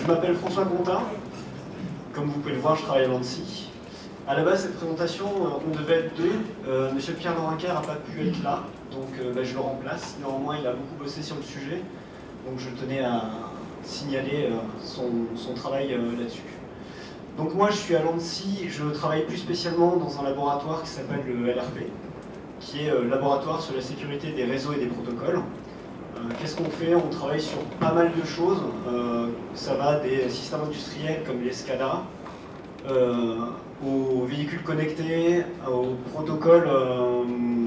m'appelle François Contin. Comme vous pouvez le voir, je travaille à l'ANSSI. À la base, cette présentation, on devait être deux. Monsieur Pierre Norinquer n'a pas pu être là, donc je le remplace. Néanmoins, il a beaucoup bossé sur le sujet, donc je tenais à signaler son travail là-dessus. Donc moi, je suis à l'ANSSI, je travaille plus spécialement dans un laboratoire qui s'appelle le LRP, qui est le laboratoire sur la sécurité des réseaux et des protocoles. Qu'est-ce qu'on fait? On travaille sur pas mal de choses. Ça va des systèmes industriels comme les SCADA, aux véhicules connectés, aux protocoles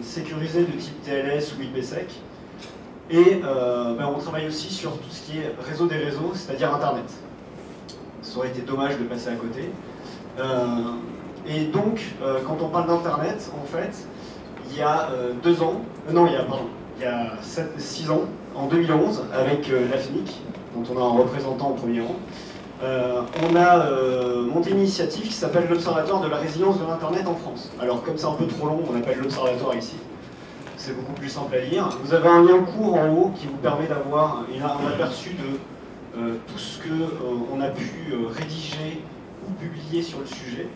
sécurisés de type TLS ou IPsec. Et on travaille aussi sur tout ce qui est réseau des réseaux, c'est-à-dire Internet. Ça aurait été dommage de passer à côté. Et donc, quand on parle d'Internet, en fait, il y a 2 ans, il y a 6 ans, en 2011, avec l'AFNIC, dont on a un représentant au premier rang, on a monté une initiative qui s'appelle l'Observatoire de la résilience de l'Internet en France. Alors, comme c'est un peu trop long, on appelle l'Observatoire ici. C'est beaucoup plus simple à lire. Vous avez un lien court en haut qui vous permet d'avoir un aperçu de tout ce qu'on a pu rédiger ou publier sur le sujet.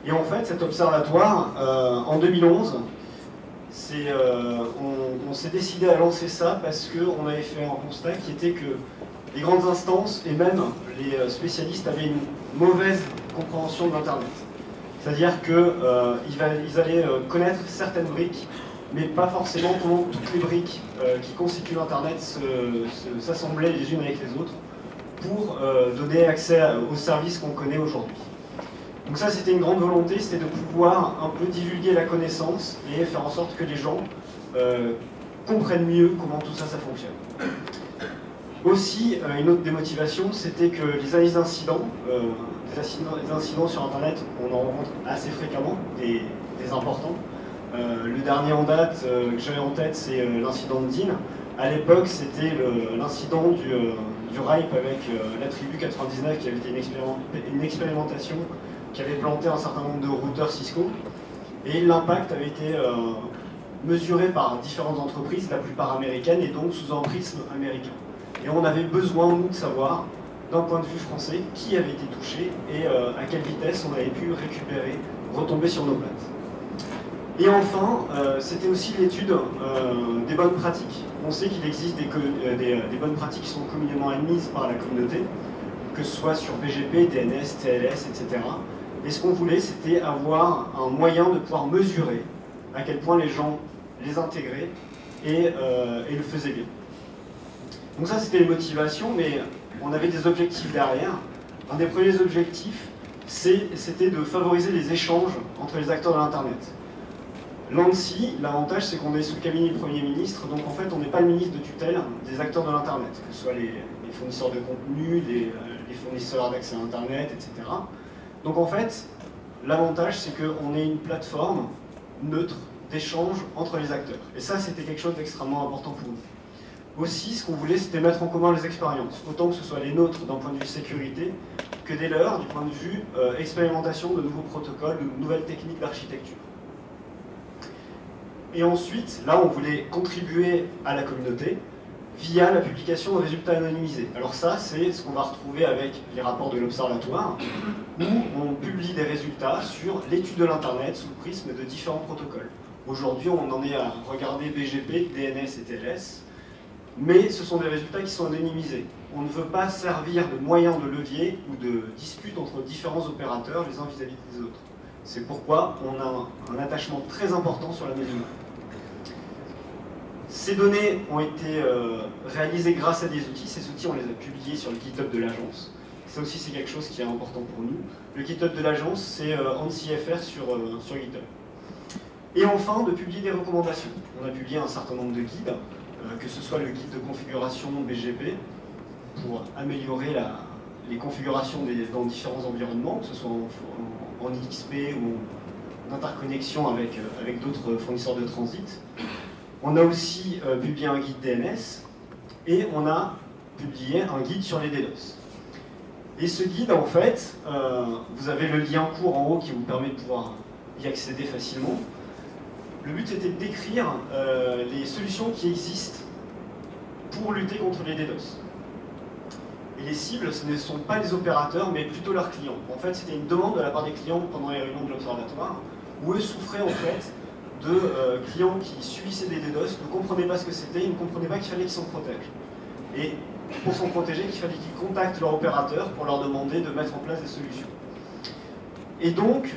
Et en fait, cet observatoire, en 2011, on s'est décidé à lancer ça parce qu'on avait fait un constat qui était que les grandes instances et même les spécialistes avaient une mauvaise compréhension de l'Internet. C'est-à-dire qu'ils allaient connaître certaines briques, mais pas forcément comment toutes les briques qui constituent l'Internet s'assemblaient les unes avec les autres pour donner accès aux services qu'on connaît aujourd'hui. Donc ça, c'était une grande volonté, c'était de pouvoir un peu divulguer la connaissance et faire en sorte que les gens comprennent mieux comment tout ça, ça fonctionne. Aussi, une autre des motivations, c'était que les analyses d'incidents, les incidents sur Internet, on en rencontre assez fréquemment, des importants. Le dernier en date que j'avais en tête, c'est l'incident de Dean. À l'époque, c'était l'incident du RIPE avec la tribu 99, qui avait été une expérimentation qui avait planté un certain nombre de routeurs Cisco. Et l'impact avait été mesuré par différentes entreprises, la plupart américaines, et donc sous un prisme américain. Et on avait besoin, nous, de savoir, d'un point de vue français, qui avait été touché et à quelle vitesse on avait pu récupérer, retomber sur nos pattes. Et enfin, c'était aussi l'étude des bonnes pratiques. On sait qu'il existe des bonnes pratiques qui sont communément admises par la communauté, que ce soit sur BGP, DNS, TLS, etc. Et ce qu'on voulait, c'était avoir un moyen de pouvoir mesurer à quel point les gens les intégraient et le faisaient bien. Donc ça, c'était les motivations, mais on avait des objectifs derrière. Un des premiers objectifs, c'était de favoriser les échanges entre les acteurs de l'Internet. L'ANSSI, l'avantage, c'est qu'on est sous le cabinet du Premier ministre, donc en fait, on n'est pas le ministre de tutelle des acteurs de l'Internet, que ce soit les fournisseurs de contenu, les fournisseurs d'accès à Internet, etc. Donc en fait, l'avantage, c'est qu'on est une plateforme neutre d'échange entre les acteurs. Et ça, c'était quelque chose d'extrêmement important pour nous. Aussi, ce qu'on voulait, c'était mettre en commun les expériences, autant que ce soit les nôtres d'un point de vue sécurité, que des leurs du point de vue expérimentation de nouveaux protocoles, de nouvelles techniques d'architecture. Et ensuite, là, on voulait contribuer à la communauté via la publication de résultats anonymisés. Alors ça, c'est ce qu'on va retrouver avec les rapports de l'Observatoire, où on publie des résultats sur l'étude de l'Internet sous le prisme de différents protocoles. Aujourd'hui, on en est à regarder BGP, DNS et TLS, mais ce sont des résultats qui sont anonymisés. On ne veut pas servir de moyen de levier ou de dispute entre différents opérateurs les uns vis-à-vis des autres. C'est pourquoi on a un attachement très important sur l'anonymat. Ces données ont été réalisées grâce à des outils. Ces outils, on les a publiés sur le GitHub de l'agence. Ça aussi, c'est quelque chose qui est important pour nous. Le GitHub de l'agence, c'est ANSSI-FR sur GitHub. Et enfin, de publier des recommandations. On a publié un certain nombre de guides, que ce soit le guide de configuration BGP, pour améliorer les configurations dans différents environnements, que ce soit en IXP ou en interconnexion avec d'autres fournisseurs de transit. On a aussi publié un guide DNS et on a publié un guide sur les DDoS. Et ce guide, en fait, vous avez le lien court en haut qui vous permet de pouvoir y accéder facilement. Le but était de décrire les solutions qui existent pour lutter contre les DDoS. Et les cibles, ce ne sont pas les opérateurs, mais plutôt leurs clients. En fait, c'était une demande de la part des clients pendant les réunions de l'Observatoire, où eux souffraient en fait de clients qui subissaient des DDoS, ne comprenaient pas ce que c'était, ils ne comprenaient pas qu'il fallait qu'ils s'en protègent. Et pour s'en protéger, il fallait qu'ils contactent leur opérateur pour leur demander de mettre en place des solutions. Et donc,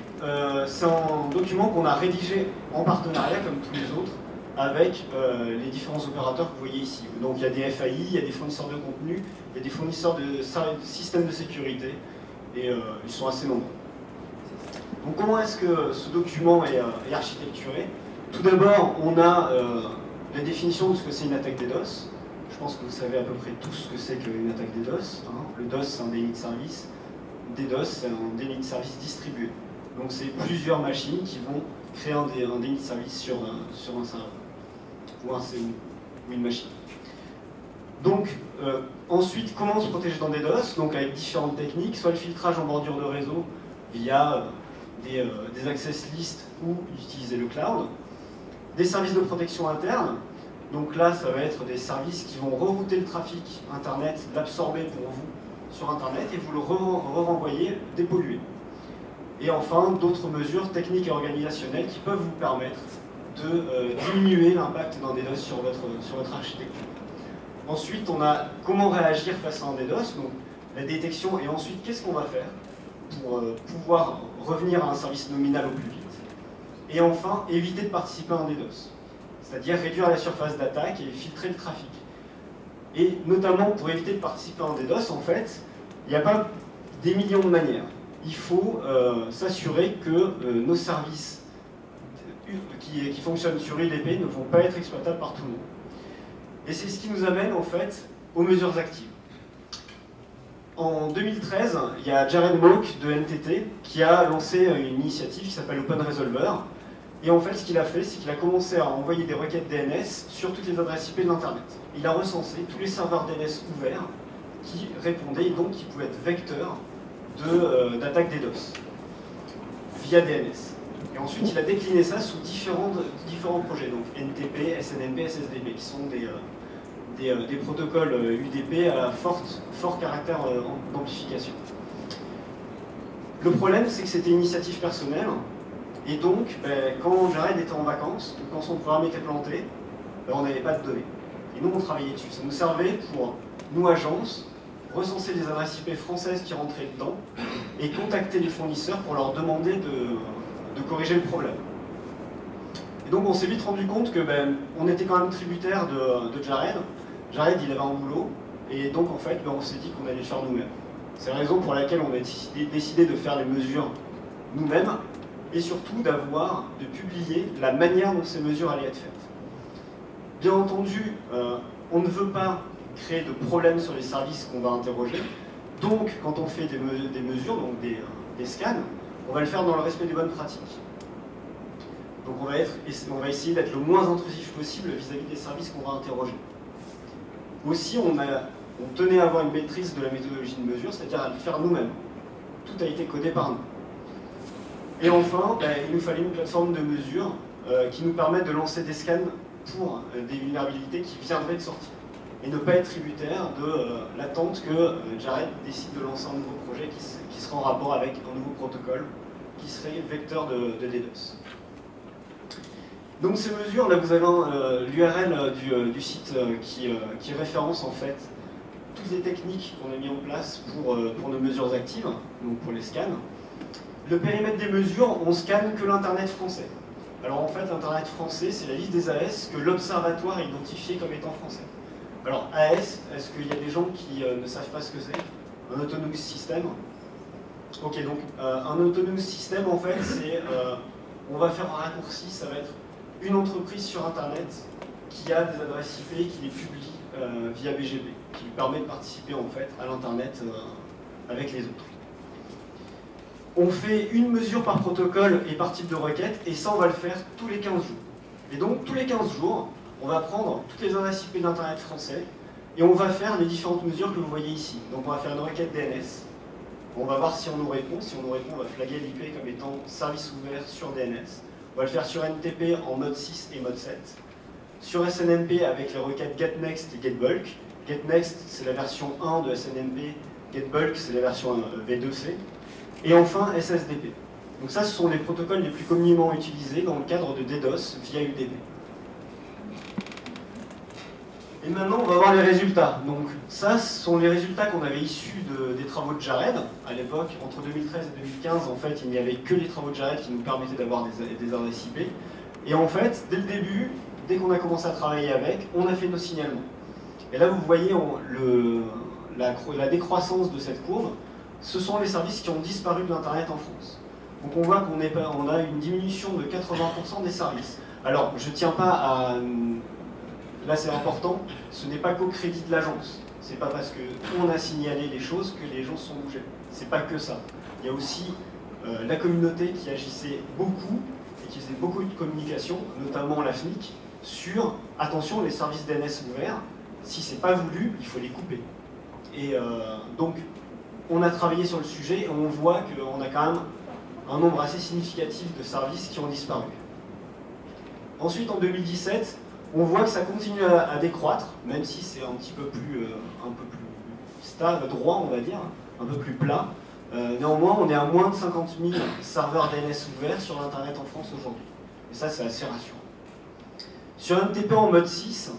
c'est un document qu'on a rédigé en partenariat, comme tous les autres, avec les différents opérateurs que vous voyez ici. Donc il y a des FAI, il y a des fournisseurs de contenu, il y a des fournisseurs de systèmes de sécurité, et ils sont assez nombreux. Donc comment est-ce que ce document est architecturé? Tout d'abord, on a la définition de ce que c'est une attaque DDoS. Je pense que vous savez à peu près tous ce que c'est qu'une attaque DDoS. Hein. Le DOS, c'est un déni de service. DDoS, c'est un déni de service distribué. Donc c'est plusieurs machines qui vont créer un déni de service sur un serveur ou un CO ou une machine. Donc ensuite, comment se protéger dans DDoS? Donc avec différentes techniques, soit le filtrage en bordure de réseau via des access lists ou utiliser le cloud, des services de protection interne. Donc là, ça va être des services qui vont rerouter le trafic Internet, l'absorber pour vous sur Internet et vous le renvoyer dépollué. Et enfin, d'autres mesures techniques et organisationnelles qui peuvent vous permettre de diminuer l'impact d'un DDoS sur votre architecture. Ensuite, on a comment réagir face à un DDoS, donc la détection, et ensuite, qu'est-ce qu'on va faire pour pouvoir revenir à un service nominal au plus vite. Et enfin, éviter de participer à un DDoS, c'est-à-dire réduire la surface d'attaque et filtrer le trafic. Et notamment, pour éviter de participer à un DDoS, en fait, il n'y a pas des millions de manières. Il faut s'assurer que nos services qui fonctionnent sur UDP ne vont pas être exploitables par tout le monde. Et c'est ce qui nous amène en fait aux mesures actives. En 2013, il y a Jared Mauck de NTT qui a lancé une initiative qui s'appelle Open Resolver. Et en fait, ce qu'il a fait, c'est qu'il a commencé à envoyer des requêtes DNS sur toutes les adresses IP de l'Internet. Il a recensé tous les serveurs DNS ouverts qui répondaient et donc qui pouvaient être vecteurs d'attaques DDoS via DNS. Et ensuite, il a décliné ça sous différents projets, donc NTP, SNMP, SSDP, qui sont des protocoles UDP à fort caractère d'amplification. Le problème, c'est que c'était une initiative personnelle, et donc, quand Jared était en vacances, ou quand son programme était planté, on n'avait pas de données. Et nous, on travaillait dessus. Ça nous servait pour, nous, agences, recenser les adresses IP françaises qui rentraient dedans, et contacter les fournisseurs pour leur demander de corriger le problème. Et donc on s'est vite rendu compte que on était quand même tributaire de Jared. Jared, il avait un boulot, et donc en fait on s'est dit qu'on allait le faire nous-mêmes. C'est la raison pour laquelle on a décidé de faire les mesures nous-mêmes, et surtout de publier la manière dont ces mesures allaient être faites. Bien entendu, on ne veut pas créer de problèmes sur les services qu'on va interroger, donc quand on fait des mesures, donc des scans, on va le faire dans le respect des bonnes pratiques. Donc on va essayer d'être le moins intrusif possible vis-à-vis des services qu'on va interroger. Aussi, on tenait à avoir une maîtrise de la méthodologie de mesure, c'est-à-dire à le faire nous-mêmes. Tout a été codé par nous. Et enfin, il nous fallait une plateforme de mesure qui nous permette de lancer des scans pour des vulnérabilités qui viendraient de sortir. Et ne pas être tributaire de l'attente que Jared décide de lancer un nouveau projet qui sera en rapport avec un nouveau protocole qui serait vecteur de DDoS. Donc ces mesures, là vous avez l'URL du site qui référence en fait toutes les techniques qu'on a mis en place pour nos mesures actives, donc pour les scans. Le périmètre des mesures, on scanne que l'Internet français. Alors en fait, l'Internet français, c'est la liste des AS que l'Observatoire a identifié comme étant français. Alors AS, est-ce qu'il y a des gens qui ne savent pas ce que c'est? Un autonomous system. Ok, donc un autonomous system, en fait, c'est, on va faire un raccourci, ça va être une entreprise sur Internet qui a des adresses IP qui les publie via BGP, qui lui permet de participer en fait à l'Internet avec les autres. On fait une mesure par protocole et par type de requête, et ça on va le faire tous les 15 jours. Et donc tous les 15 jours, on va prendre toutes les adresses IP d'Internet français, et on va faire les différentes mesures que vous voyez ici. Donc on va faire une requête DNS, on va voir si on nous répond. Si on nous répond, on va flaguer l'IP comme étant service ouvert sur DNS. On va le faire sur NTP en mode 6 et mode 7. Sur SNMP avec les requêtes getNext et getBulk. GetNext, c'est la version 1 de SNMP, GetBulk, c'est la version V2C, et enfin SSDP. Donc ça, ce sont les protocoles les plus communément utilisés dans le cadre de DDoS via UDP. Et maintenant, on va voir les résultats. Donc ça, ce sont les résultats qu'on avait issus des travaux de Jared. À l'époque, entre 2013 et 2015, en fait, il n'y avait que les travaux de Jared qui nous permettaient d'avoir des adresses IP. Et en fait, dès le début, dès qu'on a commencé à travailler avec, on a fait nos signalements. Et là, vous voyez la décroissance de cette courbe. Ce sont les services qui ont disparu de l'Internet en France. Donc on voit qu'on a une diminution de 80% des services. Alors, je ne tiens pas à... Là, c'est important, ce n'est pas qu'au crédit de l'agence. C'est pas parce qu'on a signalé les choses que les gens se sont bougés. C'est pas que ça. Il y a aussi la communauté qui agissait beaucoup et qui faisait beaucoup de communication, notamment la FNIC, sur, attention, les services DNS ouverts, si c'est pas voulu, il faut les couper. Et donc, on a travaillé sur le sujet et on voit qu'on a quand même un nombre assez significatif de services qui ont disparu. Ensuite, en 2017, on voit que ça continue à décroître, même si c'est un petit peu plus stable, droit, on va dire, un peu plus plat. Néanmoins, on est à moins de 50 000 serveurs DNS ouverts sur Internet en France aujourd'hui. Et ça, c'est assez rassurant. Sur NTP en mode 6,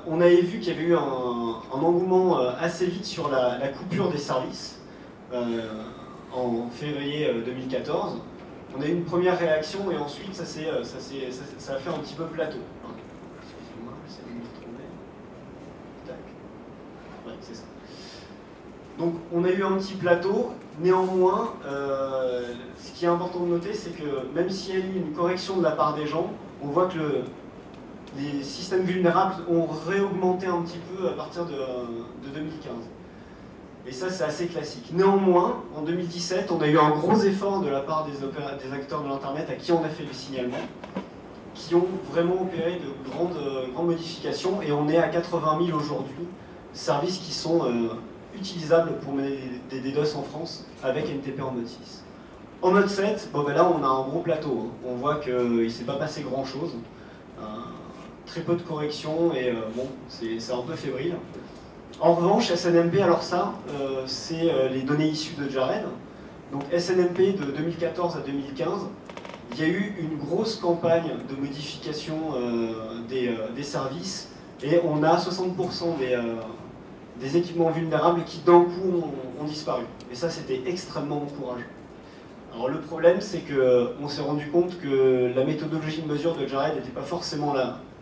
on avait vu qu'il y avait eu un engouement assez vite sur la coupure des services en février 2014. On a eu une première réaction et ensuite ça a fait un petit peu plateau. Excusez-moi, j'essaie de me retrouver. Tac. Ouais, c'est ça. Donc on a eu un petit plateau. Néanmoins, ce qui est important de noter, c'est que même s'il y a eu une correction de la part des gens, on voit que les systèmes vulnérables ont réaugmenté un petit peu à partir de 2015. Et ça, c'est assez classique. Néanmoins, en 2017, on a eu un gros effort de la part des acteurs de l'Internet à qui on a fait le signalement, qui ont vraiment opéré de grandes modifications, et on est à 80 000 aujourd'hui, services qui sont utilisables pour mener des DDoS en France avec NTP en mode 6. En mode 7, bon, ben là, on a un gros plateau. Hein. On voit qu'il ne s'est pas passé grand-chose. Très peu de corrections, et bon, c'est un peu fébrile. En revanche, SNMP, alors ça, c'est les données issues de Jared. Donc SNMP de 2014 à 2015, il y a eu une grosse campagne de modification des services, et on a 60% des équipements vulnérables qui d'un coup ont disparu. Et ça, c'était extrêmement encourageant. Alors le problème, c'est qu'on s'est rendu compte que la méthodologie de mesure de Jared n'était pas forcément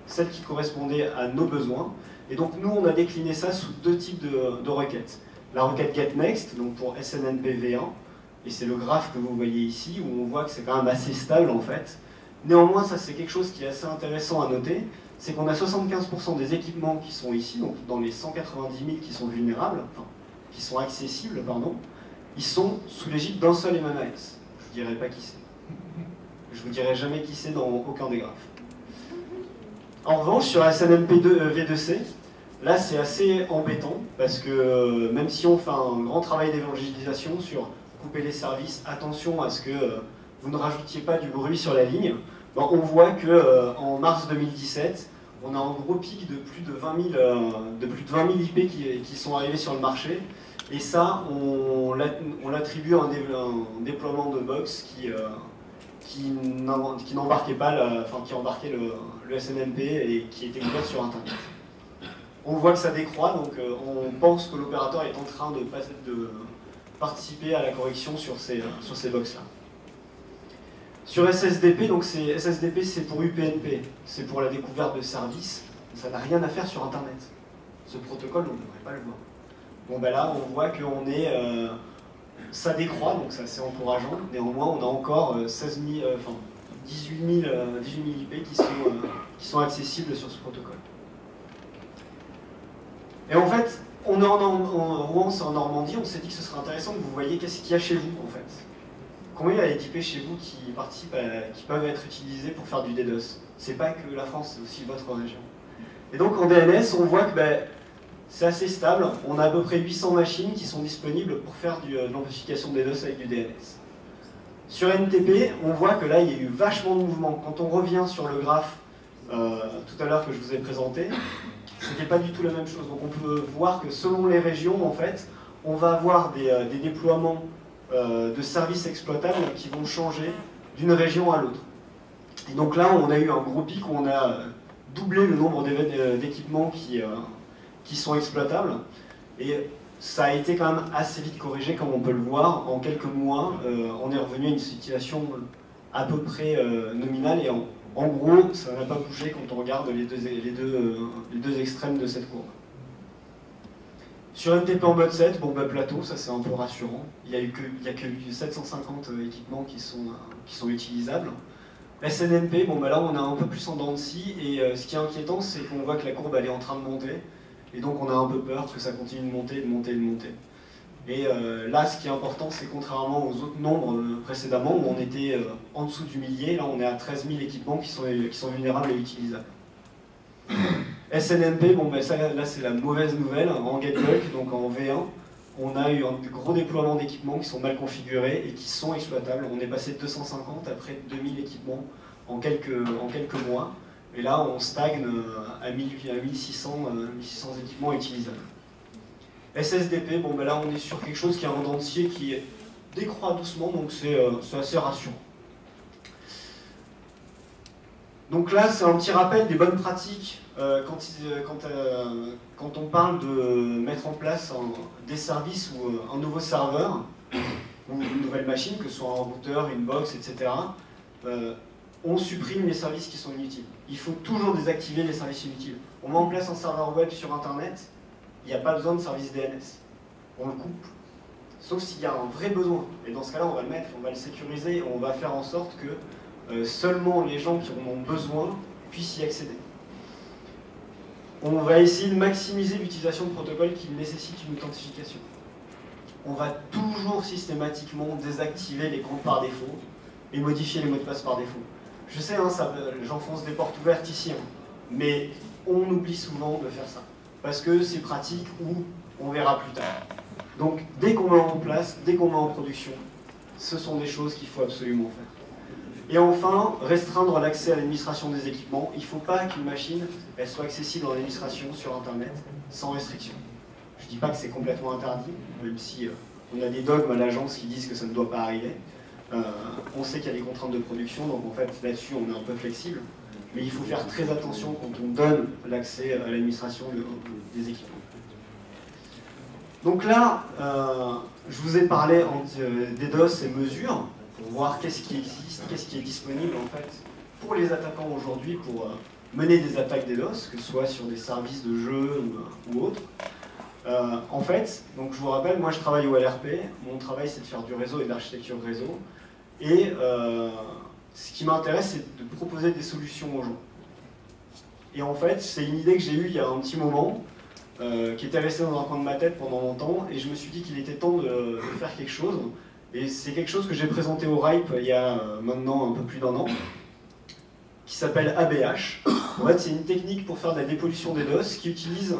celle qui correspondait à nos besoins. Et donc nous, on a décliné ça sous deux types de requêtes. La requête GetNext, donc pour SNMP V1, et c'est le graphe que vous voyez ici, où on voit que c'est quand même assez stable en fait. Néanmoins, ça c'est quelque chose qui est assez intéressant à noter, c'est qu'on a 75% des équipements qui sont ici, donc dans les 190 000 qui sont vulnérables, enfin, qui sont accessibles, pardon, ils sont sous l'égide d'un seul MMAS. Je ne dirai pas qui c'est. Je ne vous dirai jamais qui c'est dans aucun des graphes. En revanche, sur SNMP V2C, là c'est assez embêtant, parce que même si on fait un grand travail d'évangélisation sur couper les services, attention à ce que vous ne rajoutiez pas du bruit sur la ligne, ben, on voit qu'en mars 2017, on a un gros pic de plus de 20 000 IP qui sont arrivés sur le marché, et ça, on l'attribue à un déploiement de box qui n'embarquait pas, qui embarquait le SNMP et qui était ouvert sur Internet. On voit que ça décroît, donc on pense que l'opérateur est en train de participer à la correction sur ces box-là. Sur SSDP, donc SSDP c'est pour UPnP, c'est pour la découverte de services, ça n'a rien à faire sur Internet. Ce protocole, on ne devrait pas le voir. Bon ben là, on voit qu'on est... ça décroît, donc c'est assez encourageant. Néanmoins, on a encore 18 000 IP qui sont accessibles sur ce protocole. Et en fait, on est en Rouen, c'est en Normandie, on s'est dit que ce serait intéressant que vous voyez qu'est-ce qu'il y a chez vous, en fait. Combien il y a d'IP chez vous qui participent, qui peuvent être utilisés pour faire du DDoS? C'est pas que la France, c'est aussi votre région. Et donc en DNS, on voit que c'est assez stable. On a à peu près 800 machines qui sont disponibles pour faire de l'amplification de DDoS avec du DNS. Sur NTP, on voit que là, il y a eu vachement de mouvement. Quand on revient sur le graphe tout à l'heure que je vous ai présenté, c'était pas du tout la même chose. Donc on peut voir que selon les régions, en fait, on va avoir des déploiements de services exploitables qui vont changer d'une région à l'autre. Et donc là, on a eu un gros pic où on a doublé le nombre d'équipements qui sont exploitables. Et ça a été quand même assez vite corrigé, comme on peut le voir. En quelques mois, on est revenu à une situation à peu près nominale. Et en gros, ça n'a pas bougé quand on regarde les deux extrêmes de cette courbe. Sur NTP en mode 7, bon, plateau, ça c'est un peu rassurant. Il n'y a que 750 équipements qui sont utilisables. SNMP, bon, là on a un peu plus en dents de scie, et ce qui est inquiétant, c'est qu'on voit que la courbe elle est en train de monter, et donc on a un peu peur que ça continue de monter, de monter, de monter. Et là, ce qui est important, c'est contrairement aux autres nombres précédemment, où on était en dessous du millier, là on est à 13 000 équipements qui sont vulnérables et utilisables. SNMP, bon, ça, là c'est la mauvaise nouvelle, en getBulk, donc en V1, on a eu un gros déploiement d'équipements qui sont mal configurés et qui sont exploitables. On est passé de 250 à près de 2000 équipements en quelques mois, et là on stagne à 1600 équipements utilisables. SSDP, bon, là on est sur quelque chose qui est un dent de scie qui décroît doucement, donc c'est assez rassurant. Donc là, c'est un petit rappel des bonnes pratiques quand on parle de mettre en place des services ou un nouveau serveur ou une nouvelle machine, que ce soit un routeur, une box, etc. On supprime les services qui sont inutiles. Il faut toujours désactiver les services inutiles. On met en place un serveur web sur Internet, il n'y a pas besoin de service DNS. On le coupe. Sauf s'il y a un vrai besoin. Et dans ce cas-là, on va le mettre, on va le sécuriser, on va faire en sorte que seulement les gens qui en ont besoin puissent y accéder. On va essayer de maximiser l'utilisation de protocoles qui nécessitent une authentification. On va toujours systématiquement désactiver les comptes par défaut et modifier les mots de passe par défaut. Je sais, hein, j'enfonce des portes ouvertes ici, hein, mais on oublie souvent de faire ça. Parce que c'est pratique ou on verra plus tard. Donc dès qu'on met en place, dès qu'on met en production, ce sont des choses qu'il faut absolument faire. Et enfin, restreindre l'accès à l'administration des équipements. Il ne faut pas qu'une machine elle soit accessible en administration sur Internet sans restriction. Je ne dis pas que c'est complètement interdit, même si on a des dogmes à l'agence qui disent que ça ne doit pas arriver. On sait qu'il y a des contraintes de production, donc en fait là-dessus on est un peu flexible. Mais il faut faire très attention quand on donne l'accès à l'administration des équipements. Donc là, je vous ai parlé des DDoS et mesures, pour voir qu'est-ce qui existe, qu'est-ce qui est disponible en fait pour les attaquants aujourd'hui pour mener des attaques DDoS, que ce soit sur des services de jeu ou autres. En fait, donc je vous rappelle, moi je travaille au LRP, mon travail c'est de faire du réseau et de l'architecture réseau, et ce qui m'intéresse c'est de proposer des solutions aux gens. Et en fait, c'est une idée que j'ai eue il y a un petit moment, qui était restée dans un coin de ma tête pendant longtemps, et je me suis dit qu'il était temps de faire quelque chose. Et c'est quelque chose que j'ai présenté au RIPE il y a maintenant un peu plus d'1 an, qui s'appelle ABH. En fait, c'est une technique pour faire de la dépollution des DOS qui utilise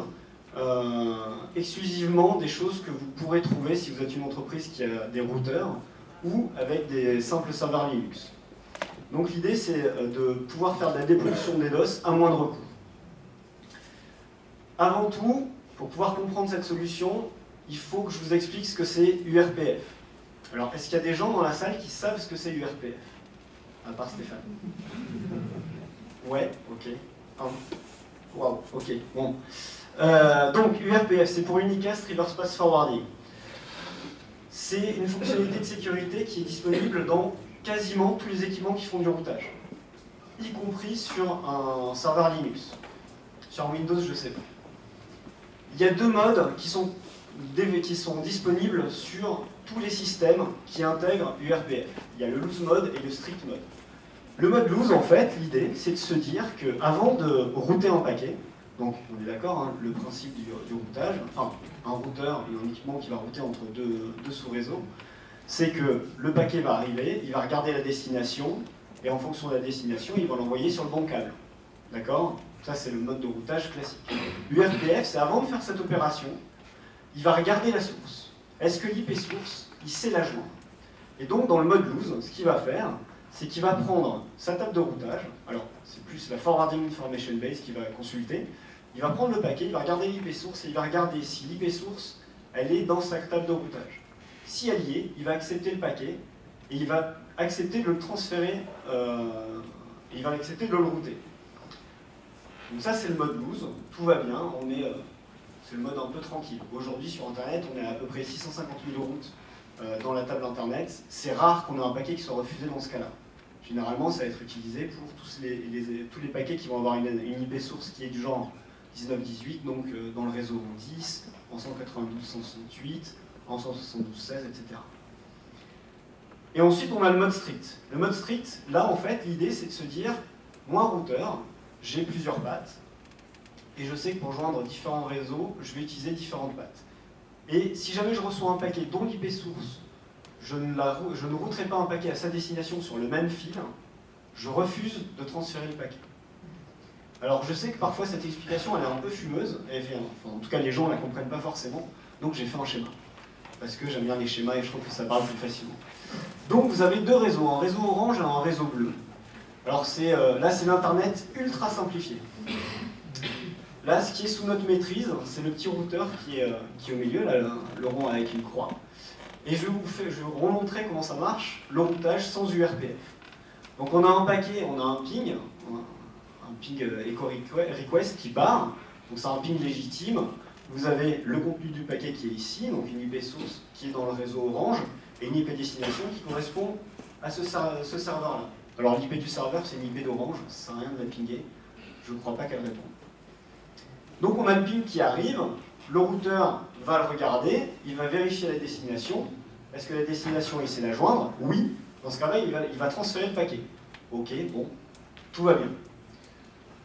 exclusivement des choses que vous pourrez trouver si vous êtes une entreprise qui a des routeurs ou avec des simples serveurs Linux. Donc l'idée, c'est de pouvoir faire de la dépollution des DOS à moindre coût. Avant tout, pour pouvoir comprendre cette solution, il faut que je vous explique ce que c'est URPF. Alors, est-ce qu'il y a des gens dans la salle qui savent ce que c'est URPF? À part Stéphane. Ouais, ok. Waouh, ok, bon. Donc, URPF, c'est pour Unicast Reverse Path Forwarding. C'est une fonctionnalité de sécurité qui est disponible dans quasiment tous les équipements qui font du routage, y compris sur un serveur Linux. Sur Windows, je ne sais pas. Il y a 2 modes qui sont disponibles sur tous les systèmes qui intègrent URPF. Il y a le loose mode et le strict mode. Le mode loose, en fait, l'idée, c'est de se dire qu'avant de router un paquet, donc on est d'accord, hein, le principe du routage, enfin un routeur et un équipement qui va router entre deux sous-réseaux, c'est que le paquet va arriver, il va regarder la destination, et en fonction de la destination, il va l'envoyer sur le bon câble. D'accord? Ça, c'est le mode de routage classique. URPF, c'est avant de faire cette opération, il va regarder la source. Est-ce que l'IP source, il sait la joindre? Et donc, dans le mode loose, ce qu'il va faire, c'est qu'il va prendre sa table de routage, alors c'est plus la Forwarding Information Base qu'il va consulter, il va prendre le paquet, il va regarder l'IP source et il va regarder si l'IP source, elle est dans sa table de routage. Si elle y est, il va accepter le paquet et il va accepter de le transférer, il va accepter de le router. Donc ça c'est le mode loose, tout va bien, c'est le mode un peu tranquille. Aujourd'hui sur Internet, on est à peu près 650 000 routes dans la table Internet. C'est rare qu'on ait un paquet qui soit refusé dans ce cas-là. Généralement, ça va être utilisé pour tous les paquets qui vont avoir une IP source qui est du genre 19-18, donc dans le réseau 10, en 192.168, en 172.16, etc. Et ensuite, on a le mode strict. Le mode strict, là, en fait, l'idée, c'est de se dire, moi, routeur, j'ai plusieurs pattes, et je sais que pour joindre différents réseaux, je vais utiliser différentes pattes. Et si jamais je reçois un paquet dont l'IP source, je ne routerai pas un paquet à sa destination sur le même fil, je refuse de transférer le paquet. Alors je sais que parfois cette explication elle est un peu fumeuse, en tout cas les gens ne la comprennent pas forcément, donc j'ai fait un schéma. Parce que j'aime bien les schémas et je trouve que ça parle plus facilement. Donc vous avez deux réseaux, un réseau orange et un réseau bleu. Alors là c'est l'internet ultra simplifié. Là ce qui est sous notre maîtrise, c'est le petit routeur qui est au milieu, là, le rond avec une croix. Et je vais vous remontrer comment ça marche, le routage sans URPF. Donc on a un paquet, on a un ping echo request qui part, donc c'est un ping légitime. Vous avez le contenu du paquet qui est ici, donc une IP source qui est dans le réseau orange, et une IP destination qui correspond à ce serveur-là. Alors l'IP du serveur, c'est une IP d'orange, ça sert à rien de la pinguer, je ne crois pas qu'elle réponde. Donc on a le ping qui arrive, le routeur va le regarder, il va vérifier la destination. Est-ce que la destination, il sait la joindre? Oui. Dans ce cas-là, il va transférer le paquet. Ok, bon, tout va bien.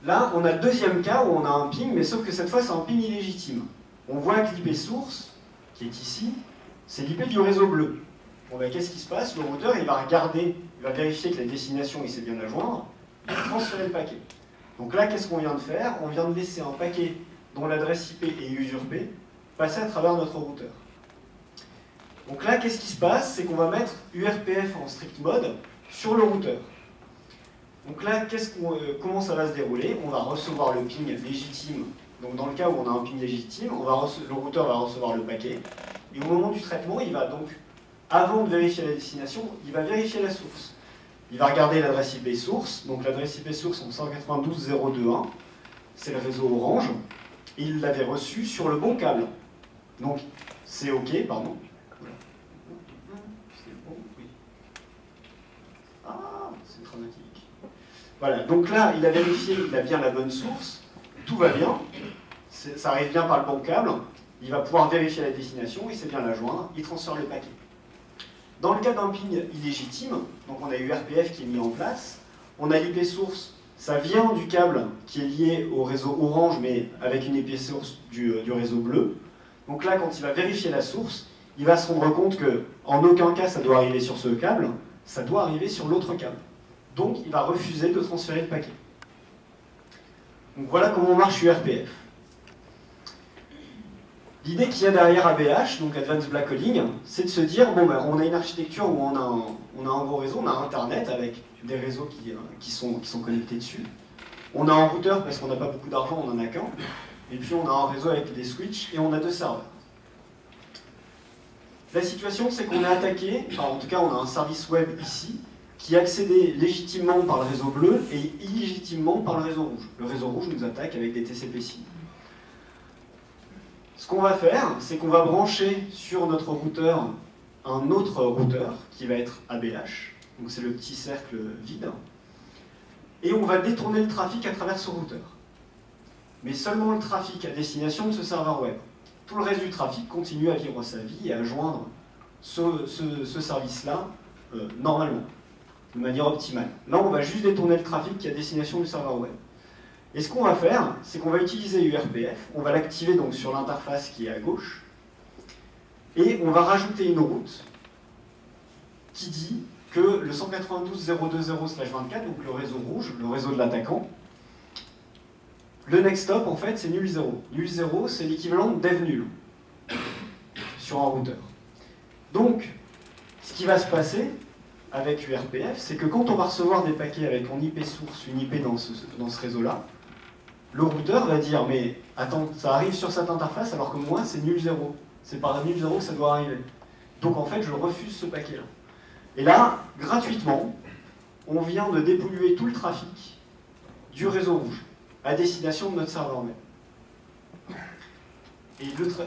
Là, on a le deuxième cas où on a un ping, mais sauf que cette fois, c'est un ping illégitime. On voit que l'IP source, qui est ici, c'est l'IP du réseau bleu. Bon, ben, qu'est-ce qui se passe? Le routeur, il va regarder, il va vérifier que la destination, il sait bien la joindre, il va transférer le paquet. Donc là, qu'est-ce qu'on vient de faire? On vient de laisser un paquet dont l'adresse IP est usurpée passer à travers notre routeur. Donc là, qu'est-ce qui se passe? C'est qu'on va mettre URPF en strict mode sur le routeur. Donc là, comment ça va se dérouler? On va recevoir le ping légitime. Donc dans le cas où on a un ping légitime, le routeur va recevoir le paquet. Et au moment du traitement, il va donc, avant de vérifier la destination, il va vérifier la source. Il va regarder l'adresse IP source. Donc l'adresse IP source en 192.0.2.1, c'est le réseau orange. Et il l'avait reçu sur le bon câble. Donc c'est OK, pardon. C'est dramatique. Voilà, donc là, il a vérifié, il a bien la bonne source, tout va bien, ça arrive bien par le bon câble, il va pouvoir vérifier la destination, il sait bien la joindre, il transfère le paquet. Dans le cas d'un ping illégitime, donc on a URPF qui est mis en place, on a l'IP source, ça vient du câble qui est lié au réseau orange, mais avec une IP source du réseau bleu. Donc là, quand il va vérifier la source, il va se rendre compte qu'en aucun cas ça doit arriver sur ce câble, ça doit arriver sur l'autre câble. Donc il va refuser de transférer le paquet. Donc voilà comment marche URPF. L'idée qu'il y a derrière ABH, donc Advanced Black Hauling, c'est de se dire, bon ben, on a une architecture où on a un gros réseau, on a Internet avec des réseaux qui sont connectés dessus. On a un routeur parce qu'on n'a pas beaucoup d'argent, on n'en a qu'un. Et puis on a un réseau avec des switches et on a 2 serveurs. La situation, c'est qu'on est attaqué, enfin en tout cas on a un service web ici, qui accédait légitimement par le réseau bleu et illégitimement par le réseau rouge. Le réseau rouge nous attaque avec des TCP/IP. Ce qu'on va faire, c'est qu'on va brancher sur notre routeur un autre routeur qui va être ABH, donc c'est le petit cercle vide, et on va détourner le trafic à travers ce routeur. Mais seulement le trafic à destination de ce serveur web. Tout le reste du trafic continue à vivre sa vie et à joindre ce service-là normalement, de manière optimale. Là, on va juste détourner le trafic qui est à destination du serveur web. Et ce qu'on va faire, c'est qu'on va utiliser URPF, on va l'activer donc sur l'interface qui est à gauche, et on va rajouter une route qui dit que le 192.0.2.0/24, donc le réseau rouge, le réseau de l'attaquant, le next stop, en fait, c'est nul 0. Nul 0, c'est l'équivalent de dev nul sur un routeur. Donc, ce qui va se passer avec URPF, c'est que quand on va recevoir des paquets avec en IP source une IP dans ce réseau-là, le routeur va dire, mais attends, ça arrive sur cette interface alors que moi c'est nul 0. C'est par nul 0 que ça doit arriver. Donc en fait, je refuse ce paquet-là. Et là, gratuitement, on vient de dépolluer tout le trafic du réseau rouge à destination de notre serveur web.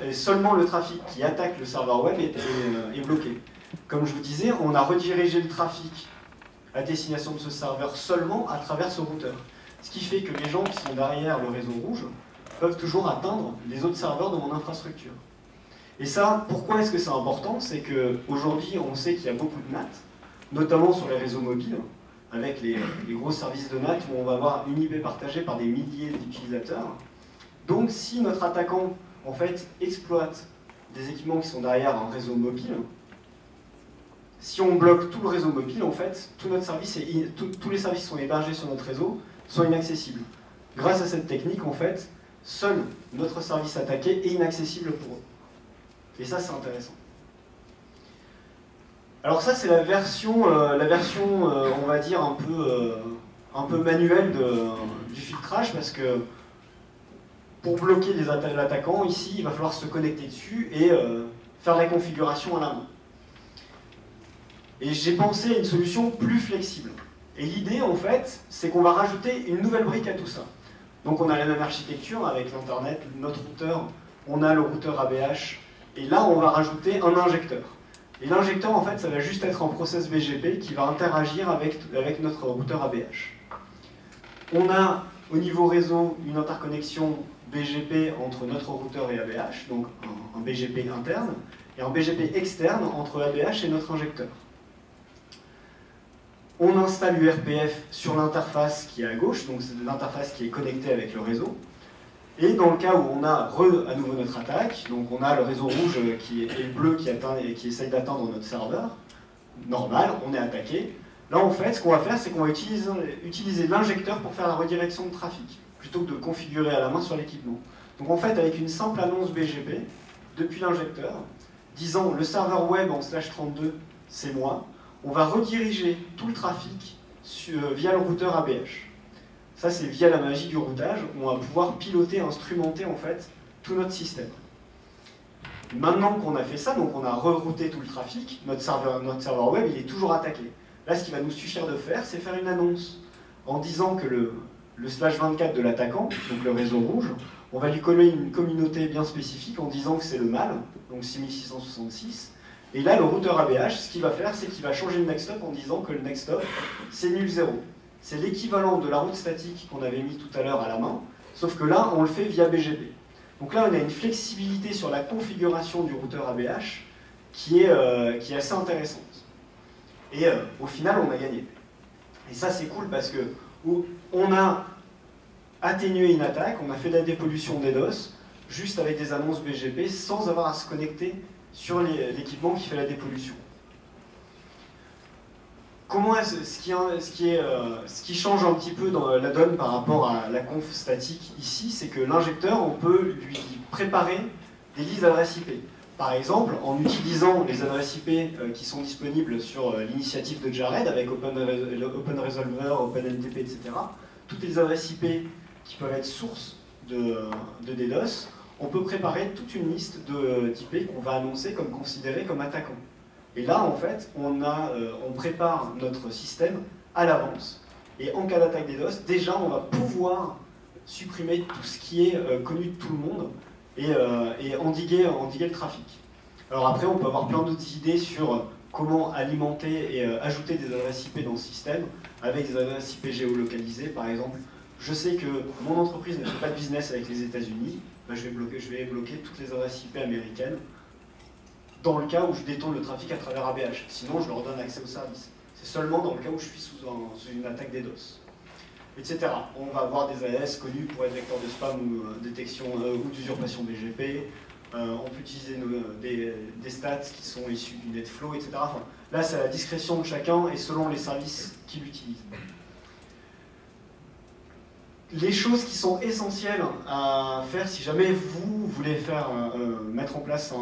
Et seulement le trafic qui attaque le serveur web est bloqué. Comme je vous disais, on a redirigé le trafic à destination de ce serveur seulement à travers ce routeur. Ce qui fait que les gens qui sont derrière le réseau rouge peuvent toujours atteindre les autres serveurs de mon infrastructure. Et ça, pourquoi est-ce que c'est important? C'est qu'aujourd'hui, on sait qu'il y a beaucoup de NAT, notamment sur les réseaux mobiles, avec les gros services de NAT où on va avoir une IP partagée par des milliers d'utilisateurs. Donc si notre attaquant en fait exploite des équipements qui sont derrière un réseau mobile, si on bloque tout le réseau mobile, en fait, tout notre service tous les services qui sont hébergés sur notre réseau sont inaccessibles. Grâce à cette technique, en fait, seul notre service attaqué est inaccessible pour eux. Et ça, c'est intéressant. Alors ça, c'est la version on va dire, un peu manuelle du filtrage, parce que pour bloquer l'attaquant, ici, il va falloir se connecter dessus et faire la configuration à la main. Et j'ai pensé à une solution plus flexible. Et l'idée, en fait, c'est qu'on va rajouter une nouvelle brique à tout ça. Donc on a la même architecture avec l'Internet, notre routeur, on a le routeur ABH, et là, on va rajouter un injecteur. Et l'injecteur, en fait, ça va juste être un process BGP qui va interagir avec notre routeur ABH. On a, au niveau réseau, une interconnexion BGP entre notre routeur et ABH, donc un BGP interne, et un BGP externe entre ABH et notre injecteur. On installe l'URPF sur l'interface qui est à gauche, donc c'est l'interface qui est connectée avec le réseau. Et dans le cas où on a à nouveau notre attaque, donc on a le réseau rouge et le bleu qui essaye d'atteindre notre serveur, normal, on est attaqué. Là en fait, ce qu'on va faire, c'est qu'on va utiliser l'injecteur pour faire la redirection de trafic, plutôt que de configurer à la main sur l'équipement. Donc en fait, avec une simple annonce BGP, depuis l'injecteur, disant le serveur web en /32, c'est moi, on va rediriger tout le trafic via le routeur ABH. Ça, c'est via la magie du routage, où on va pouvoir piloter, instrumenter en fait tout notre système. Maintenant qu'on a fait ça, donc on a rerouté tout le trafic, notre serveur web, il est toujours attaqué. Là, ce qu'il va nous suffire de faire, c'est faire une annonce en disant que le /24 de l'attaquant, donc le réseau rouge, on va lui coller une communauté bien spécifique en disant que c'est le mâle, donc 6666. Et là, le routeur ABH, ce qu'il va faire, c'est qu'il va changer le next hop en disant que le next hop, c'est nul 0. C'est l'équivalent de la route statique qu'on avait mis tout à l'heure à la main, sauf que là, on le fait via BGP. Donc là, on a une flexibilité sur la configuration du routeur ABH qui est assez intéressante. Et au final, on a gagné. Et ça, c'est cool parce que on a atténué une attaque, on a fait de la dépollution des DOS, juste avec des annonces BGP, sans avoir à se connecter sur l'équipement qui fait la dépollution. Comment ce qui change un petit peu dans la donne par rapport à la conf statique ici, c'est que l'injecteur, on peut lui préparer des listes d'adresses IP. Par exemple, en utilisant les adresses IP qui sont disponibles sur l'initiative de Jared avec OpenResolver, OpenNTP, etc. Toutes les adresses IP qui peuvent être source de DDoS, on peut préparer toute une liste d'IP qu'on va annoncer comme considérés comme attaquants. Et là, en fait, on prépare notre système à l'avance. Et en cas d'attaque DDoS, déjà, on va pouvoir supprimer tout ce qui est connu de tout le monde et endiguer le trafic. Alors après, on peut avoir plein d'autres idées sur comment alimenter et ajouter des adresses IP dans le système avec des adresses IP géolocalisées. Par exemple, je sais que mon entreprise ne fait pas de business avec les États-Unis, ben je vais bloquer toutes les adresses IP américaines dans le cas où je détourne le trafic à travers ABH. Sinon, je leur donne accès au service. C'est seulement dans le cas où je suis sous une attaque DDoS. Etc. On va avoir des AS connus pour être vecteurs de spam ou détection ou d'usurpation BGP. On peut utiliser des stats qui sont issus du NetFlow, etc. Enfin, là, c'est à la discrétion de chacun et selon les services qu'il utilise. Les choses qui sont essentielles à faire si jamais vous voulez mettre en place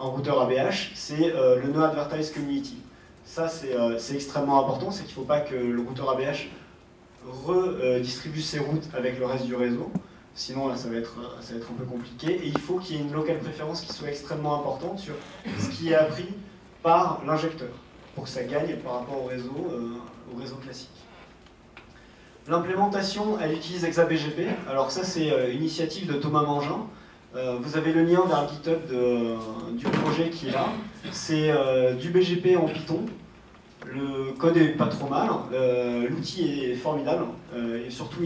un routeur ABH, c'est le No Advertise Community. Ça, c'est extrêmement important, c'est qu'il ne faut pas que le routeur ABH redistribue ses routes avec le reste du réseau. Sinon, là, ça va être un peu compliqué. Et il faut qu'il y ait une local préférence qui soit extrêmement importante sur ce qui est appris par l'injecteur, pour que ça gagne par rapport au réseau classique. L'implémentation, elle utilise ExaBGP. Alors ça, c'est une initiative de Thomas Mangin. Vous avez le lien vers le GitHub du projet qui est là. C'est du BGP en Python. Le code est pas trop mal. L'outil est formidable. Et surtout,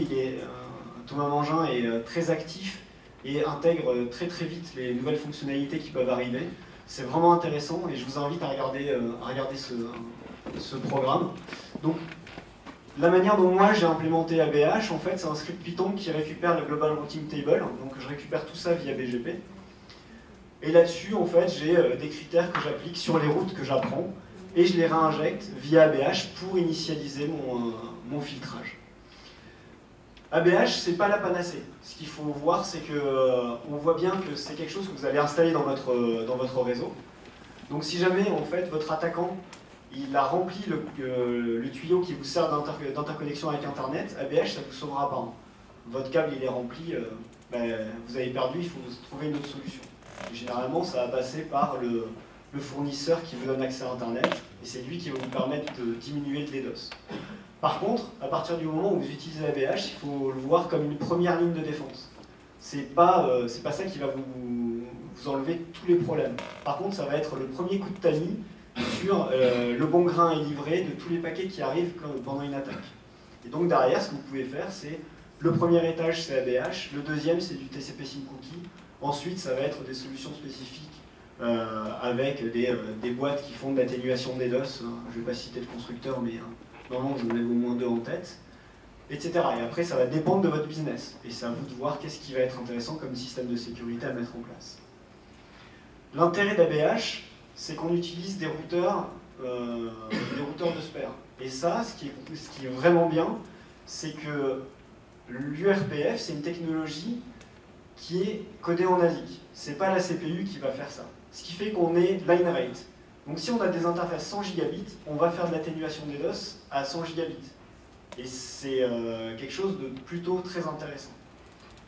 Thomas Mangin est très actif et intègre très très vite les nouvelles fonctionnalités qui peuvent arriver. C'est vraiment intéressant et je vous invite à regarder ce programme. Donc, la manière dont moi j'ai implémenté ABH, en fait, c'est un script Python qui récupère le Global Routing Table. Donc, je récupère tout ça via BGP. Et là-dessus, en fait, j'ai des critères que j'applique sur les routes que j'apprends et je les réinjecte via ABH pour initialiser mon filtrage. ABH, c'est pas la panacée. Ce qu'il faut voir, c'est qu'on voit bien que c'est quelque chose que vous allez installer dans votre réseau. Donc si jamais, en fait, votre attaquant, il a rempli le tuyau qui vous sert d'interconnexion avec Internet, ABH, ça ne vous sauvera pas. Votre câble, il est rempli, vous avez perdu, il faut trouver une autre solution. Et généralement, ça va passer par le fournisseur qui vous donne accès à Internet, et c'est lui qui va vous permettre de diminuer le DDoS. Par contre, à partir du moment où vous utilisez ABH, il faut le voir comme une première ligne de défense. C'est pas ça qui va vous enlever tous les problèmes. Par contre, ça va être le premier coup de tamis sur le bon grain et livré de tous les paquets qui arrivent pendant une attaque. Et donc derrière, ce que vous pouvez faire, c'est le premier étage, c'est ABH, le deuxième, c'est du TCP SYN Cookie. Ensuite, ça va être des solutions spécifiques avec des boîtes qui font de l'atténuation des DOS. Je ne vais pas citer de constructeur, mais normalement, vous en avez au moins 2 en tête, etc. Et après, ça va dépendre de votre business. Et c'est à vous de voir qu'est-ce qui va être intéressant comme système de sécurité à mettre en place. L'intérêt d'ABH, c'est qu'on utilise des routeurs de Sper. Et ça, ce qui est vraiment bien, c'est que l'URPF, c'est une technologie qui est codée en ASIC. C'est pas la CPU qui va faire ça. Ce qui fait qu'on est line rate. Donc si on a des interfaces 100 gigabits, on va faire de l'atténuation des DOS à 100 gigabits. Et c'est quelque chose de plutôt très intéressant.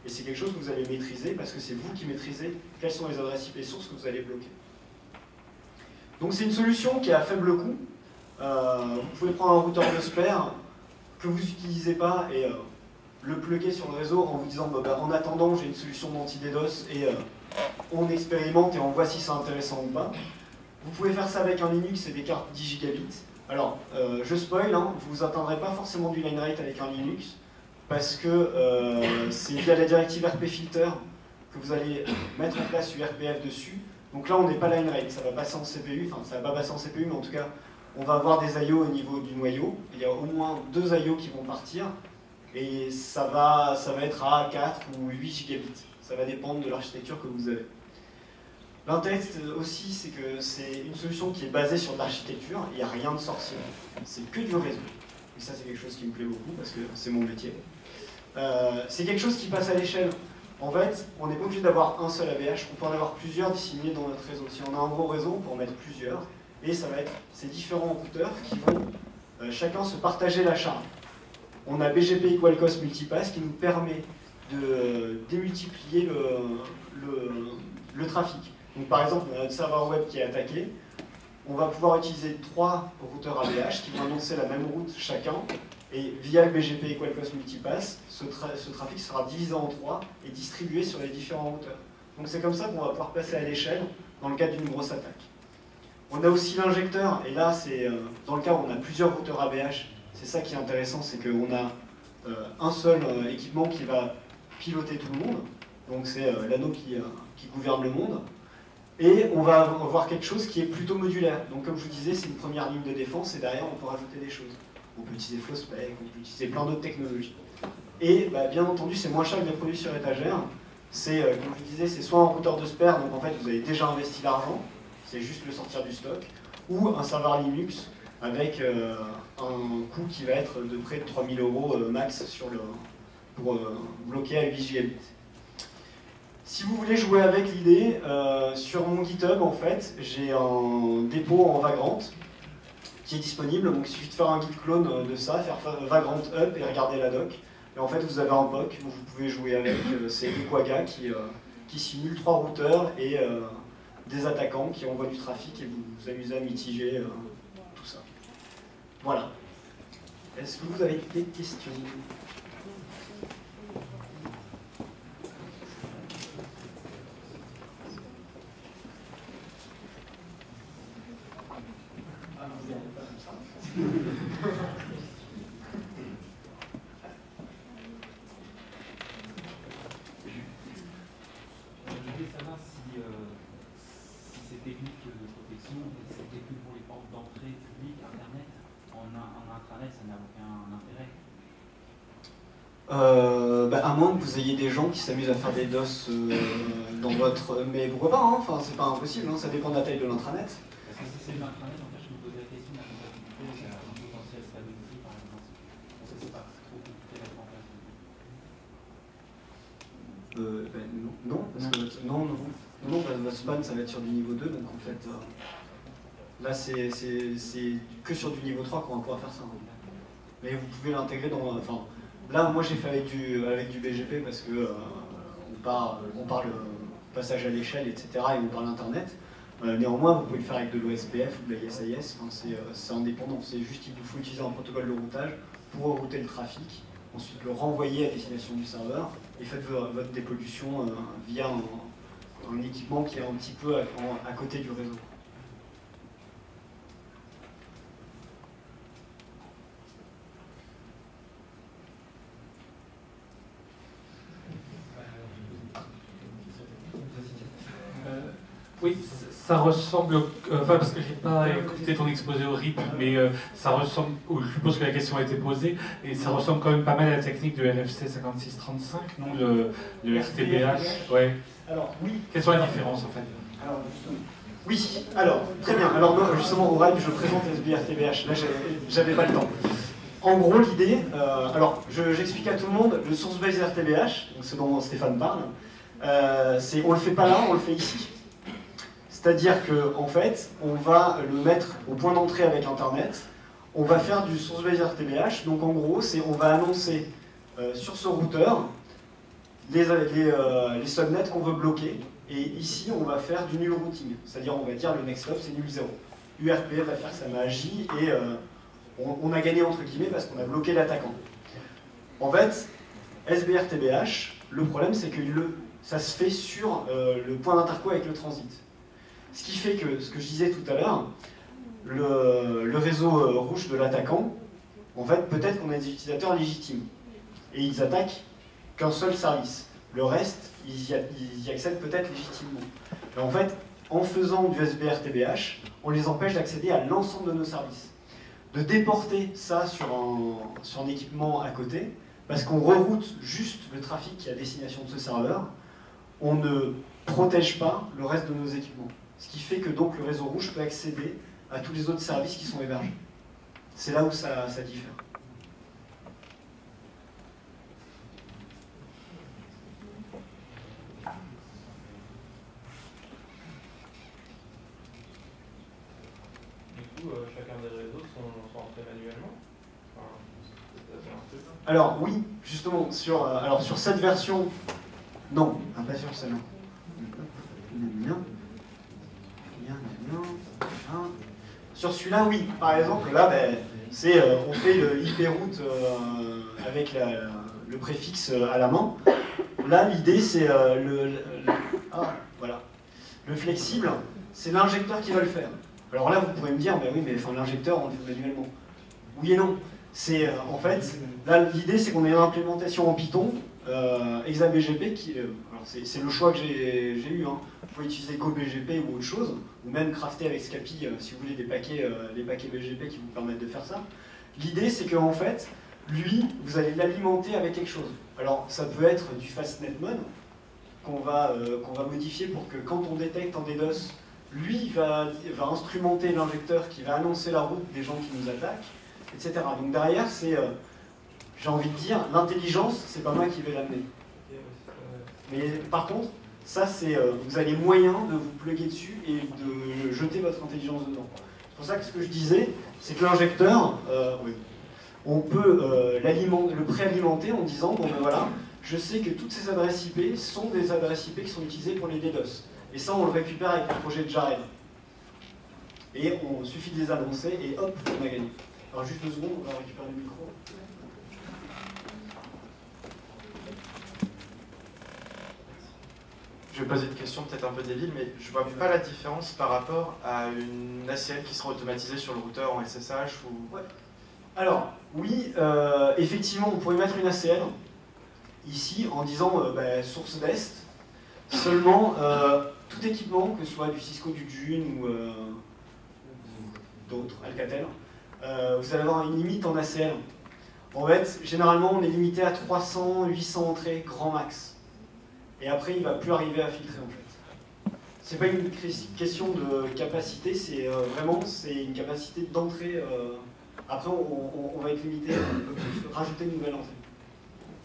Et c'est quelque chose que vous allez maîtriser parce que c'est vous qui maîtrisez quelles sont les adresses IP sources que vous allez bloquer. Donc c'est une solution qui est à faible coût. Vous pouvez prendre un routeur de Sper que vous n'utilisez pas et le plugger sur le réseau en vous disant en attendant j'ai une solution d'anti-DDoS et on expérimente et on voit si c'est intéressant ou pas. Vous pouvez faire ça avec un Linux et des cartes 10 gigabits. Alors, je spoil, vous ne vous atteindrez pas forcément du line rate avec un Linux parce que c'est via la directive RP-Filter que vous allez mettre en place URPF dessus. Donc là, on n'est pas line rate, ça va passer en CPU, enfin ça va pas passer en CPU, mais en tout cas, on va avoir des I/O au niveau du noyau. Il y a au moins 2 I/O qui vont partir et ça va être à 4 ou 8 gigabits. Ça va dépendre de l'architecture que vous avez. L'intérêt aussi, c'est que c'est une solution qui est basée sur de l'architecture, il n'y a rien de sorcier. C'est que du réseau. Et ça, c'est quelque chose qui me plaît beaucoup parce que c'est mon métier. C'est quelque chose qui passe à l'échelle. En fait, on n'est pas obligé d'avoir un seul ABH, on peut en avoir plusieurs disséminés dans notre réseau. Si on a un gros réseau, on peut en mettre plusieurs. Et ça va être ces différents routeurs qui vont chacun se partager la charge. On a BGP equal cost multipass qui nous permet de démultiplier le trafic. Donc par exemple, on a notre serveur web qui est attaqué, on va pouvoir utiliser 3 routeurs ABH qui vont annoncer la même route chacun, et via le BGP equal cost multipass, ce trafic sera divisé en 3 et distribué sur les différents routeurs. Donc c'est comme ça qu'on va pouvoir passer à l'échelle dans le cadre d'une grosse attaque. On a aussi l'injecteur, et là c'est dans le cas où on a plusieurs routeurs ABH, c'est ça qui est intéressant, c'est qu'on a un seul équipement qui va piloter tout le monde, donc c'est l'anneau qui gouverne le monde. Et on va avoir quelque chose qui est plutôt modulaire. Donc comme je vous disais, c'est une première ligne de défense et derrière on peut rajouter des choses. On peut utiliser Flowspec, on peut utiliser plein d'autres technologies. Et bien entendu, c'est moins cher que des produits sur étagère. C'est, comme je vous disais, c'est soit un routeur de Sper, donc en fait vous avez déjà investi l'argent, c'est juste le sortir du stock, ou un serveur Linux avec un coût qui va être de près de 3000 € max pour bloquer à 8 gigabits. Si vous voulez jouer avec l'idée, sur mon GitHub, en fait, j'ai un dépôt en Vagrant qui est disponible. Donc il suffit de faire un git clone de ça, faire vagrant up et regarder la doc. Et en fait, vous avez un POC où vous pouvez jouer avec. C'est Equaga qui simule 3 routeurs et des attaquants qui envoient du trafic et vous vous amusez à mitiger tout ça. Voilà. Est-ce que vous avez des questions ? À moins que vous ayez des gens qui s'amusent à faire des DOS dans votre... Mais pourquoi pas, hein, enfin, c'est pas impossible, hein, ça dépend de la taille de l'intranet. Parce que si c'est l'intranet, en fait, je me posais la question de la compatibilité, c'est un potentiel stabilité, par exemple. Parce que c'est pas trop compliqué à mettre en place. Non, votre span, ça va être sur du niveau 2, donc en fait, là, c'est que sur du niveau 3 qu'on va pouvoir faire ça. Hein. Mais vous pouvez l'intégrer dans... Enfin, là, moi, j'ai fait avec du BGP parce que on parle passage à l'échelle, etc., et on parle Internet. Néanmoins, vous pouvez le faire avec de l'OSPF ou de la ISIS, enfin, c'est indépendant. C'est juste qu'il vous faut utiliser un protocole de routage pour router le trafic, ensuite le renvoyer à destination du serveur, et faites votre dépollution via un équipement qui est un petit peu à côté du réseau. Oui, ça ressemble, enfin parce que j'ai pas écouté ton exposé au RIP, mais ça ressemble, je suppose que la question a été posée, et ça ressemble quand même pas mal à la technique de RFC 5635, non, le RTBH, ouais. Alors oui. Quelles sont les différences en fait? Alors justement. Oui, alors, très bien. Alors non, justement au RIP, je présente SBRTBH, là j'avais pas le temps. En gros, l'idée, alors j'explique à tout le monde, le source-based RTBH, donc ce dont Stéphane parle, on le fait pas là, on le fait ici. C'est-à-dire qu'en fait, on va le mettre au point d'entrée avec Internet, on va faire du source-based RTBH, donc en gros, on va annoncer sur ce routeur les subnets qu'on veut bloquer, et ici, on va faire du null routing, c'est-à-dire on va dire le next stop c'est nul 0. URP va faire sa magie, et on a gagné entre guillemets parce qu'on a bloqué l'attaquant. En fait, SBRTBH, le problème c'est que ça se fait sur le point d'interco avec le transit. Ce qui fait que, ce que je disais tout à l'heure, le réseau rouge de l'attaquant, en fait, peut-être qu'on a des utilisateurs légitimes. Et ils attaquent qu'un seul service. Le reste, ils y accèdent peut-être légitimement. Mais en fait, en faisant du SBRTBH, on les empêche d'accéder à l'ensemble de nos services. De déporter ça sur un équipement à côté, parce qu'on reroute juste le trafic qui est à destination de ce serveur, on ne protège pas le reste de nos équipements. Ce qui fait que donc le réseau rouge peut accéder à tous les autres services qui sont hébergés. C'est là où ça diffère. Du coup, chacun des réseaux sont entrés manuellement. Alors oui, justement, sur cette version, non, pas sur celle-là. Sur celui-là, oui. Par exemple, là, on fait le IP route avec le préfixe à la main. Là, l'idée, c'est voilà. Le flexible, c'est l'injecteur qui va le faire. Alors là, vous pourrez me dire, oui, mais l'injecteur, on le fait manuellement. Oui et non. En fait, là, l'idée, c'est qu'on ait une implémentation en Python, ExaBGP, c'est le choix que j'ai eu. Hein. Vous pouvez utiliser GoBGP ou autre chose, ou même crafter avec Scapy si vous voulez des paquets BGP qui vous permettent de faire ça. L'idée, c'est qu'en fait, lui, vous allez l'alimenter avec quelque chose. Alors, ça peut être du FastNetMon qu'on va modifier pour que quand on détecte en DDoS, lui va instrumenter l'injecteur qui va annoncer la route des gens qui nous attaquent, etc. Donc derrière, j'ai envie de dire, l'intelligence, c'est pas moi qui vais l'amener. Mais par contre, ça, vous avez moyen de vous plugger dessus et de jeter votre intelligence dedans. C'est pour ça que ce que je disais, c'est que l'injecteur, oui, on peut le préalimenter en disant, bon ben voilà, je sais que toutes ces adresses IP sont des adresses IP qui sont utilisées pour les DDoS. Et ça, on le récupère avec le projet de Jared. Et on suffit de les annoncer et hop, on a gagné. Alors juste 2 secondes, on va récupérer le micro. Je vais poser une question peut-être un peu débile, mais je vois pas la différence par rapport à une ACL qui sera automatisée sur le routeur en SSH ou... Ouais. Alors, oui, effectivement, on pourrait mettre une ACL ici en disant source d'est. Seulement, tout équipement, que ce soit du Cisco, du June ou d'autres, Alcatel, vous allez avoir une limite en ACL. En fait, généralement, on est limité à 300, 800 entrées, grand max. Et après, il ne va plus arriver à filtrer, en fait. C'est pas une question de capacité, c'est vraiment une capacité d'entrée. Après, on va être limité, on peut plus rajouter une nouvelle entrée.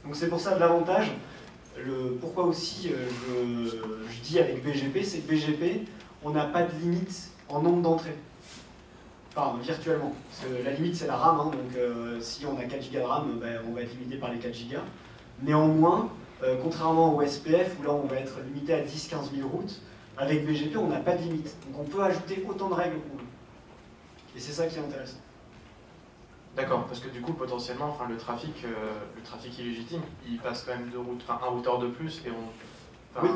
Donc c'est pour ça l'avantage. Pourquoi aussi je dis avec BGP, c'est que BGP, on n'a pas de limite en nombre d'entrées. Enfin, virtuellement. Parce que la limite, c'est la RAM, hein, donc si on a 4 Go de RAM, on va être limité par les 4 Go. Néanmoins, contrairement au SPF, où là on va être limité à 10-15 000 routes, avec BGP, on n'a pas de limite. Donc on peut ajouter autant de règles qu'on veut. Et c'est ça qui est intéressant. D'accord, parce que du coup, potentiellement, enfin, le trafic illégitime, il passe quand même de route, enfin, un routeur de plus, et oui.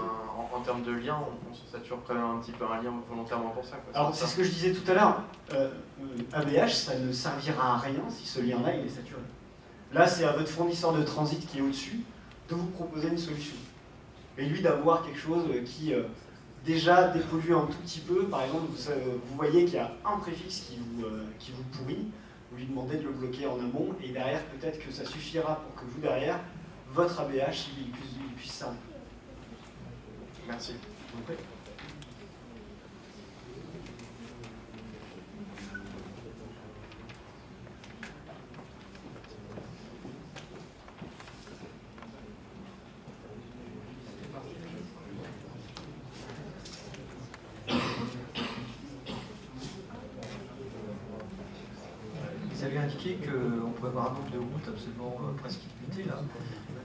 en termes de lien, on se sature quand même un petit peu un lien volontairement pour ça. Quoi. Alors c'est ce que je disais tout à l'heure, ABH, ça ne servira à rien si ce lien-là il est saturé. Là, c'est à votre fournisseur de transit qui est au-dessus de vous proposer une solution. Et lui d'avoir quelque chose qui déjà dépollue un tout petit peu. Par exemple, vous voyez qu'il y a un préfixe qui vous pourrit. Vous lui demandez de le bloquer en amont, et derrière, peut-être que ça suffira pour que vous, derrière, votre ABH, il puisse servir. Merci. Okay. Vous avez indiqué qu'on pouvait avoir un nombre de routes absolument presque illimité là.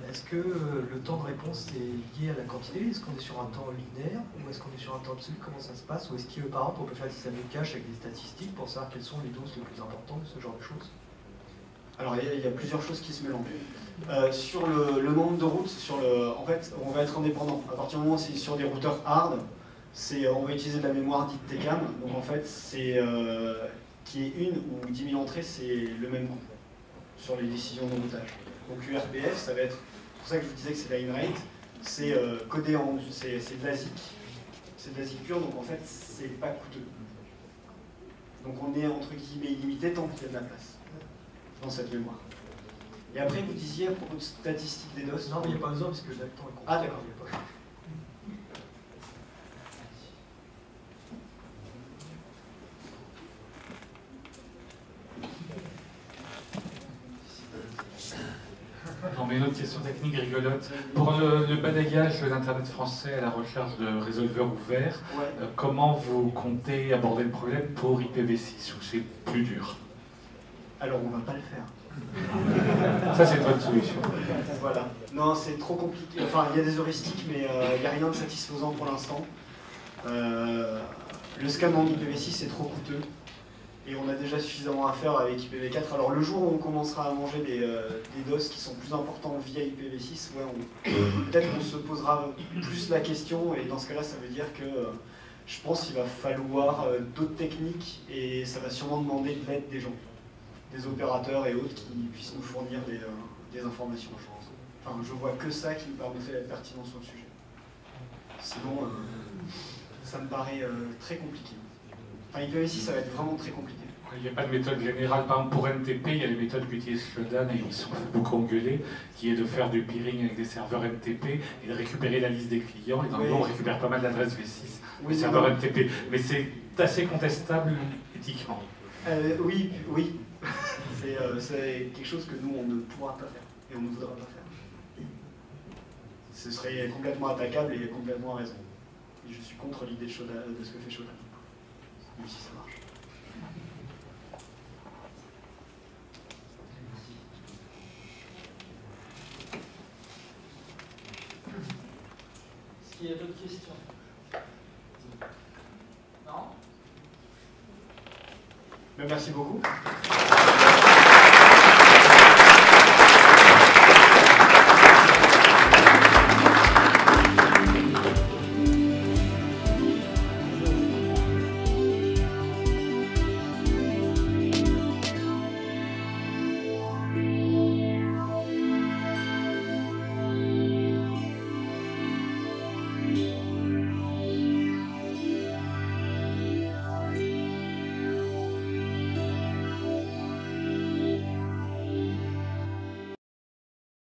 Est-ce que le temps de réponse est lié à la quantité? Est-ce qu'on est sur un temps linéaire ou est-ce qu'on est sur un temps absolu? Comment ça se passe? Ou est-ce que par exemple on peut faire des systèmes de cache avec des statistiques pour savoir quelles sont les doses les plus importantes, ce genre de choses? Alors il y a plusieurs choses qui se mélangent. Sur le nombre de routes, en fait on va être indépendant. À partir du moment où c'est sur des routeurs hard, on va utiliser de la mémoire dite TCAM. Donc en fait c'est qui est 1 ou 10 000 entrées, c'est le même coût sur les décisions de routage. Donc URPF, ça va être, c'est pour ça que je vous disais que c'est la in-rate, c'est codé c'est de l'ASIC, c'est de l'ASIC pur, donc en fait c'est pas coûteux. Donc on est entre guillemets illimité tant qu'il y a de la place dans cette mémoire. Et après vous disiez à propos de statistiques des DOS. Non mais il n'y a pas besoin parce que le temps est constant. Ah d'accord. Non, mais une autre question technique rigolote. Pour le balayage de l'Internet français à la recherche de résolveurs ouverts, Ouais. Comment vous comptez aborder le problème pour IPv6 ou c'est plus dur? Alors on va pas le faire. Ça, c'est votre solution. Voilà. Non, c'est trop compliqué. Enfin, il y a des heuristiques, mais il n'y a rien de satisfaisant pour l'instant. Le scan en IPv6 c'est trop coûteux. Et on a déjà suffisamment à faire avec IPv4. Alors le jour où on commencera à manger des DOS qui sont plus importants via IPv6, ouais, peut-être qu'on se posera plus la question, et dans ce cas-là, ça veut dire que je pense qu'il va falloir d'autres techniques, et ça va sûrement demander de l'aide des gens, des opérateurs et autres qui puissent nous fournir des informations, je pense. Enfin, je vois que ça qui me permettrait d'être pertinent sur le sujet. Sinon, ça me paraît très compliqué. Enfin, IPv6, ça va être vraiment très compliqué. Il n'y a pas de méthode générale. Par exemple, pour NTP, il y a les méthodes qu'utilise Shodan et ils sont beaucoup engueulés, qui est de faire du peering avec des serveurs NTP et de récupérer la liste des clients. Et dans le Oui. on récupère pas mal d'adresses V6, Oui, des serveurs NTP. Mais c'est assez contestable éthiquement. Oui. C'est quelque chose que nous, on ne pourra pas faire. Et on ne voudra pas faire. Ce serait complètement attaquable et complètement raison. Et je suis contre l'idée de ce que fait Shodan. Même si ça marche. qu'il y a d'autres questions? Non? Merci beaucoup.